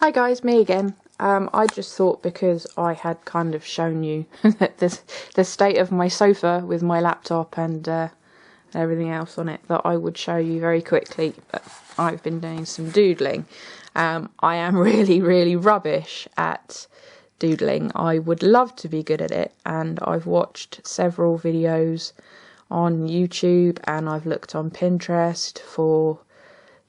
Hi guys, me again. I just thought because I had kind of shown you the state of my sofa with my laptop and everything else on it, that I would show you very quickly. But I've been doing some doodling. I am really rubbish at doodling. I would love to be good at it, and I've watched several videos on YouTube and I've looked on Pinterest for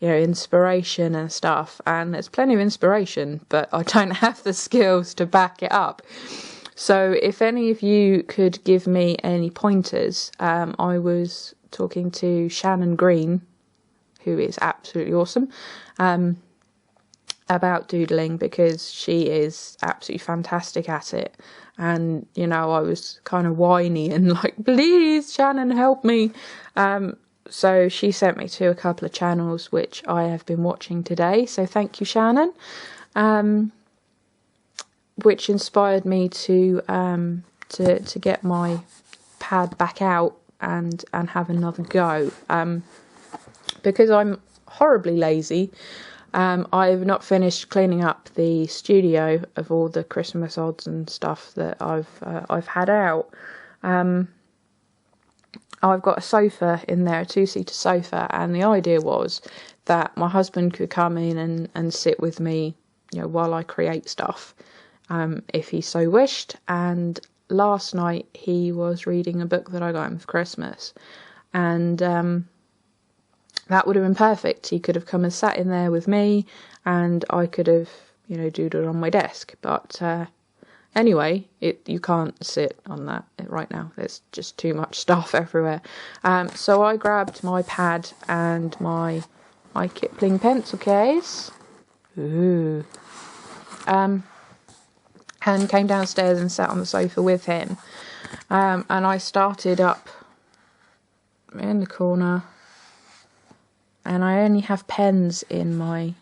inspiration and stuff, and there's plenty of inspiration, but I don't have the skills to back it up. So if any of you could give me any pointers, I was talking to Shannon Green, who is absolutely awesome, about doodling, because she is absolutely fantastic at it. And I was kind of whiny and like, please Shannon, help me. So she sent me to a couple of channels which I have been watching today, so thank you, Shannon, which inspired me to get my pad back out and have another go, because I'm horribly lazy. I've not finished cleaning up the studio of all the Christmas odds and stuff that I've had out. I've got a sofa in there, a two-seater sofa, and the idea was that my husband could come in and sit with me, while I create stuff, if he so wished. And last night he was reading a book that I got him for Christmas, and that would have been perfect. He could have come and sat in there with me, and I could have, doodled on my desk. But anyway, you can't sit on that right now. There's just too much stuff everywhere. So I grabbed my pad and my Kipling pencil case. Ooh. And came downstairs and sat on the sofa with him. And I started up in the corner. And I only have pens in my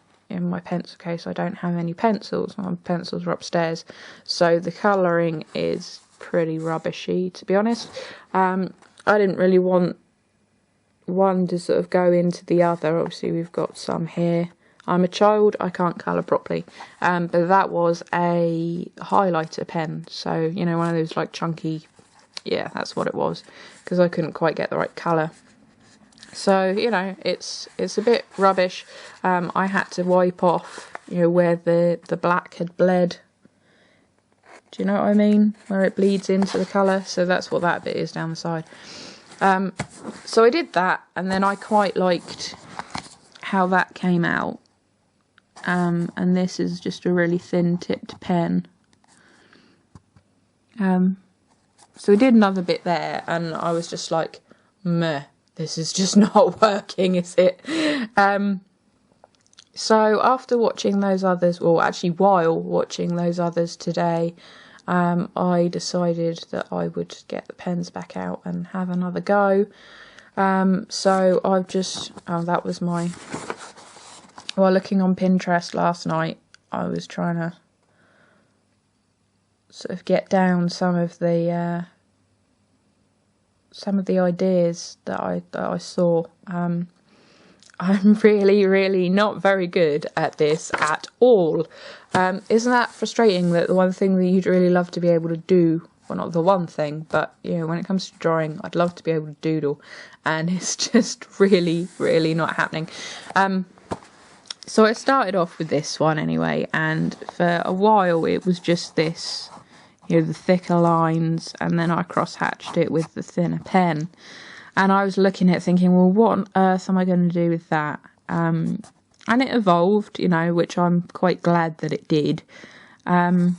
pencil case. I don't have any pencils. My pencils are upstairs, so the colouring is pretty rubbishy, to be honest. I didn't really want one to sort of go into the other. Obviously we've got some here. I'm a child, I can't colour properly, but that was a highlighter pen, so one of those like chunky, yeah, that's what it was, because I couldn't quite get the right colour. So, it's a bit rubbish. I had to wipe off, where the black had bled. Do you know what I mean? Where it bleeds into the colour. So that's what that bit is down the side. So I did that, and then I quite liked how that came out. And this is just a really thin tipped pen. So we did another bit there, and I was just like, meh. This is just not working, is it? So after watching those others, or actually while watching those others today, I decided that I would get the pens back out and have another go. So I've just, that was while looking on Pinterest last night, I was trying to sort of get down some of the ideas that I saw. I'm really not very good at this at all. Isn't that frustrating, that the one thing that you'd really love to be able to do, well, not the one thing, but when it comes to drawing, I'd love to be able to doodle, and it's just really not happening. So I started off with this one anyway, and for a while it was just this, the thicker lines, and then I cross-hatched it with the thinner pen. And I was looking at it thinking, well, what on earth am I going to do with that? And it evolved, which I'm quite glad that it did. To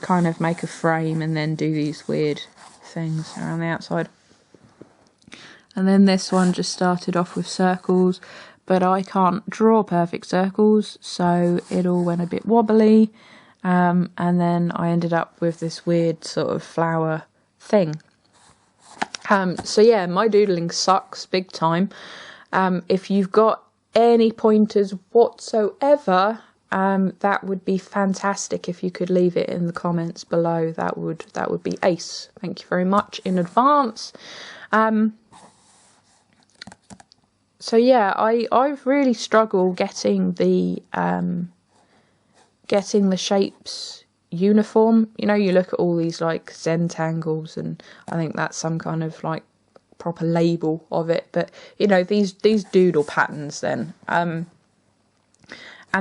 kind of make a frame and then do these weird things around the outside. And then this one just started off with circles, but I can't draw perfect circles, so it all went a bit wobbly. And then I ended up with this weird sort of flower thing. So yeah, my doodling sucks big time. If you've got any pointers whatsoever, that would be fantastic. If you could leave it in the comments below, that would be ace. Thank you very much in advance. So yeah, I've really struggled getting the getting the shapes uniform. You know, you look at all these like zentangles, and I think that's some kind of like proper label of it, but you know, these doodle patterns then, and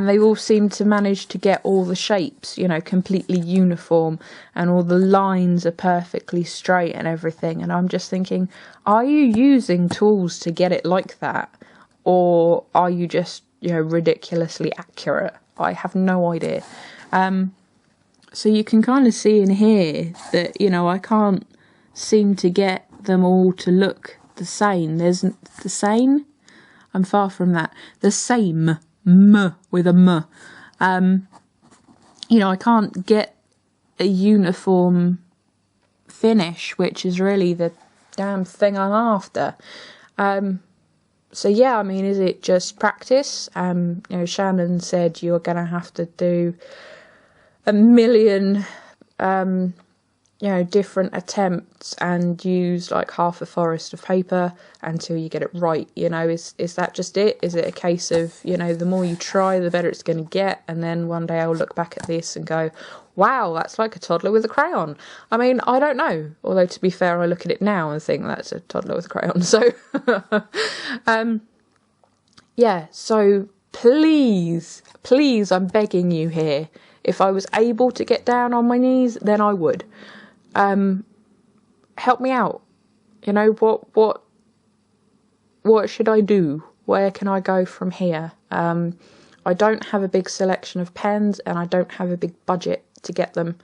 they all seem to manage to get all the shapes, you know, completely uniform, and all the lines are perfectly straight and everything. And I'm just thinking, are you using tools to get it like that, or are you just, you know, ridiculously accurate? I have no idea. So you can kind of see in here that, you know, I can't seem to get them all to look the same. There's the same. I'm far from that. The same. M with a M. You know, I can't get a uniform finish, which is really the damn thing I'm after. So yeah, I mean, is it just practice? You know, Shannon said you're gonna have to do a million you know, different attempts and use like half a forest of paper until you get it right. You know, is that just it? Is it a case of, you know, the more you try, the better it's going to get, and then one day I'll look back at this and go, wow, that's like a toddler with a crayon? I mean, I don't know. Although, to be fair, I look at it now and think that's a toddler with a crayon. So, yeah, so please, I'm begging you here, if I was able to get down on my knees, then I would. Help me out. You know, what should I do? Where can I go from here? I don't have a big selection of pens, and I don't have a big budget to get them.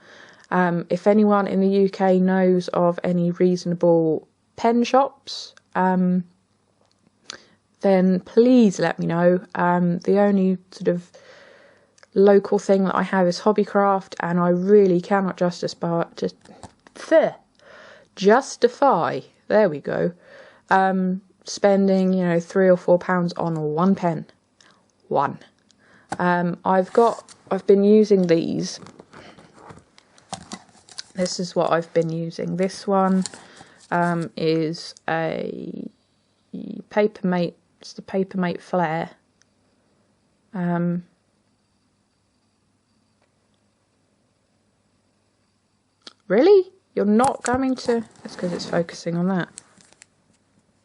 If anyone in the UK knows of any reasonable pen shops, then please let me know. The only sort of local thing that I have is Hobbycraft, and I really cannot justify, there we go, spending, you know, £3 or £4 on one pen. I've been using these. This is what I've been using. This one is a Papermate. It's the Papermate Flare. Really? You're not going to... That's because it's focusing on that.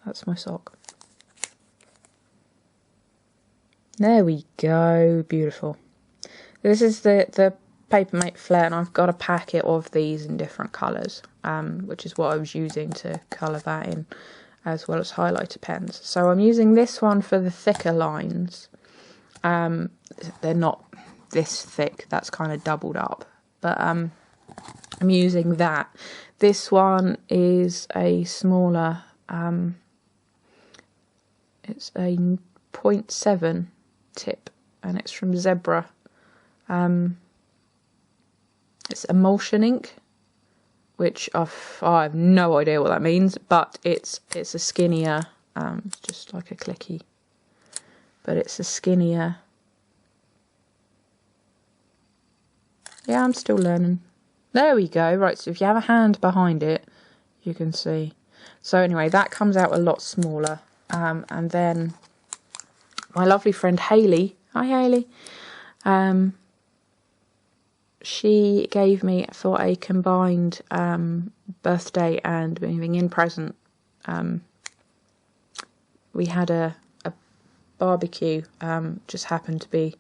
That's my sock. There we go. Beautiful. This is the Papermate Flare, and I've got a packet of these in different colours, which is what I was using to colour that in, as well as highlighter pens. So I'm using this one for the thicker lines. They're not this thick. That's kind of doubled up. But I'm using that. This one is a smaller, it's a 0.7 tip, and it's from Zebra. It's emulsion ink, which I have no idea what that means, but it's a skinnier, just like a clicky, but it's a skinnier. Yeah, I'm still learning. There we go. Right, so if you have a hand behind it, you can see. So anyway, that comes out a lot smaller. And then my lovely friend Hayley, hi Hayley, she gave me for a combined birthday and moving in present. We had a barbecue, just happened to be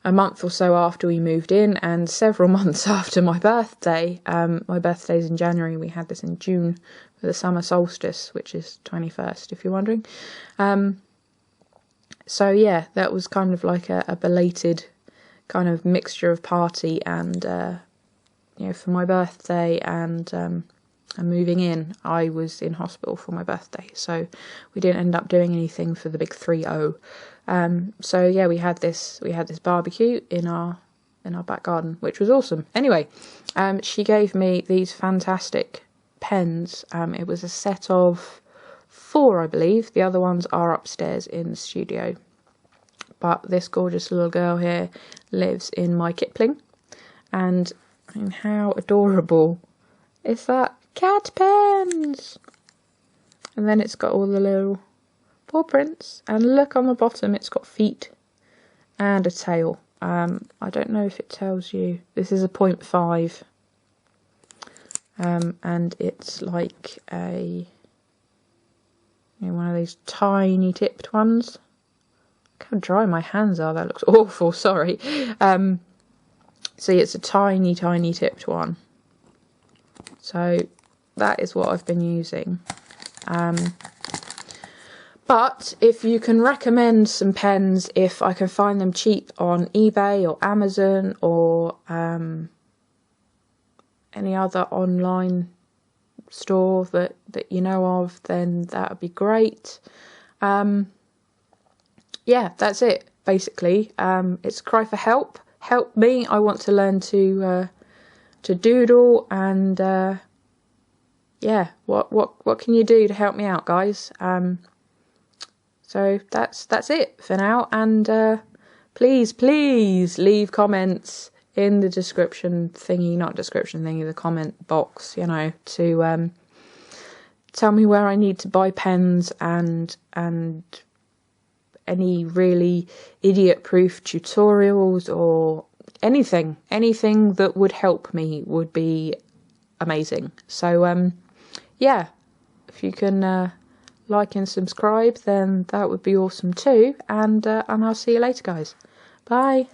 a month or so after we moved in, and several months after my birthday. My birthday's in January. We had this in June for the summer solstice, which is 21st, if you're wondering. So yeah, that was kind of like a belated kind of mixture of party and, you know, for my birthday and moving in, I was in hospital for my birthday, so we didn't end up doing anything for the big 3-0. So yeah, we had this barbecue in our back garden, which was awesome. Anyway, she gave me these fantastic pens. It was a set of 4, I believe. The other ones are upstairs in the studio. But this gorgeous little girl here lives in my Kipling, and I mean, how adorable is that? Cat pens! And then it's got all the little paw prints, and look on the bottom, it's got feet and a tail. I don't know if it tells you. This is a 0.5. And it's like a, one of these tiny tipped ones. Look how dry my hands are. That looks awful. Sorry. See, it's a tiny tipped one. So that is what I've been using. But if you can recommend some pens, if I can find them cheap on eBay or Amazon or any other online store that you know of, then that would be great. Yeah, that's it basically. It's a cry for help. Help me. I want to learn to doodle, and yeah, what can you do to help me out, guys? So that's it for now, and please leave comments in the description thingy, not description thingy, the comment box, to tell me where I need to buy pens and any really idiot-proof tutorials or anything that would help me would be amazing. So yeah, if you can like and subscribe, then that would be awesome too, and I'll see you later, guys. Bye.